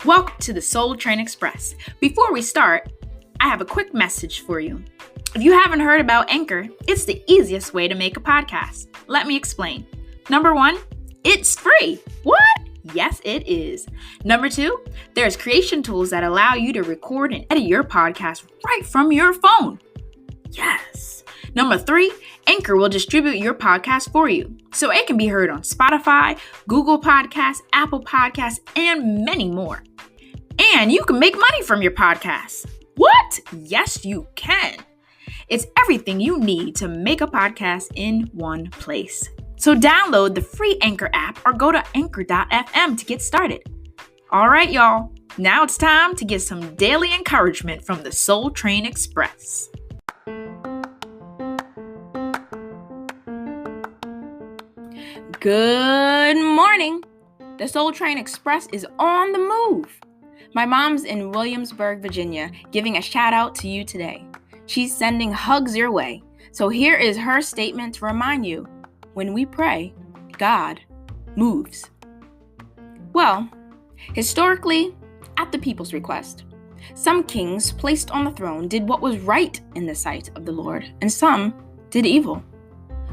Welcome to the Soul Train Express. Before we start, I have a quick message for you. If you haven't heard about Anchor, it's the easiest way to make a podcast. Let me explain. Number 1, it's free. What? Yes, it is. Number 2, there's creation tools that allow you to record and edit your podcast right from your phone. Yes. Number 3, Anchor will distribute your podcast for you, so it can be heard on Spotify, Google Podcasts, Apple Podcasts, and many more. And you can make money from your podcast. What? Yes, you can. It's everything you need to make a podcast in one place. So download the free Anchor app or go to anchor.fm to get started. All right, y'all. Now it's time to get some daily encouragement from the Soul Train Express. Good morning. The Soul Train Express is on the move. My mom's in Williamsburg, Virginia, giving a shout out to you today. She's sending hugs your way. So here is her statement to remind you, when we pray, God moves. Well, historically, at the people's request, some kings placed on the throne did what was right in the sight of the Lord, and some did evil.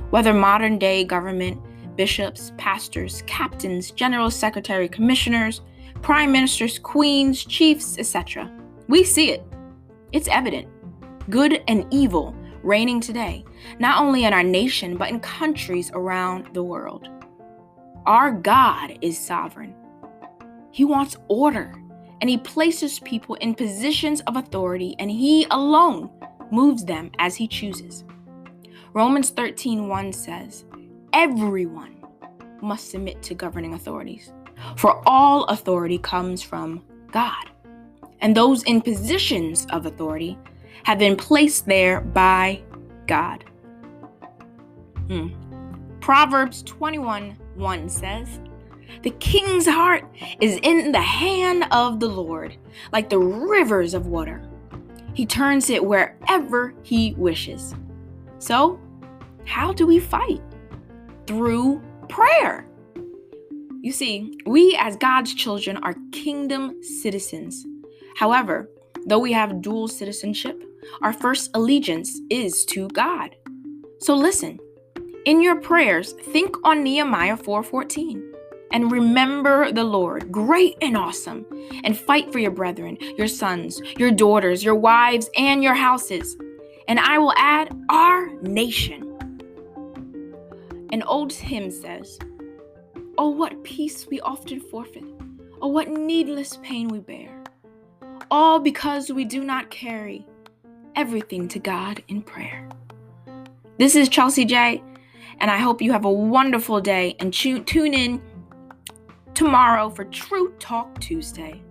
Whether modern day government, bishops, pastors, captains, general secretary, commissioners, prime ministers, queens, chiefs, etc. We see it. It's evident. Good and evil reigning today, not only in our nation, but in countries around the world. Our God is sovereign. He wants order, and He places people in positions of authority, and He alone moves them as He chooses. Romans 13:1 says, everyone must submit to governing authorities, for all authority comes from God, and those in positions of authority have been placed there by God. Proverbs 21:1 says, the king's heart is in the hand of the Lord, like the rivers of water. He turns it wherever He wishes. So, how do we fight? Through prayer. You see, we as God's children are kingdom citizens. However, though we have dual citizenship, our first allegiance is to God. So listen, in your prayers, think on Nehemiah 4:14 and remember the Lord, great and awesome, and fight for your brethren, your sons, your daughters, your wives, and your houses. And I will add our nation. An old hymn says, oh, what peace we often forfeit. Oh, what needless pain we bear. All because we do not carry everything to God in prayer. This is Chelsea J, and I hope you have a wonderful day and tune in tomorrow for True Talk Tuesday.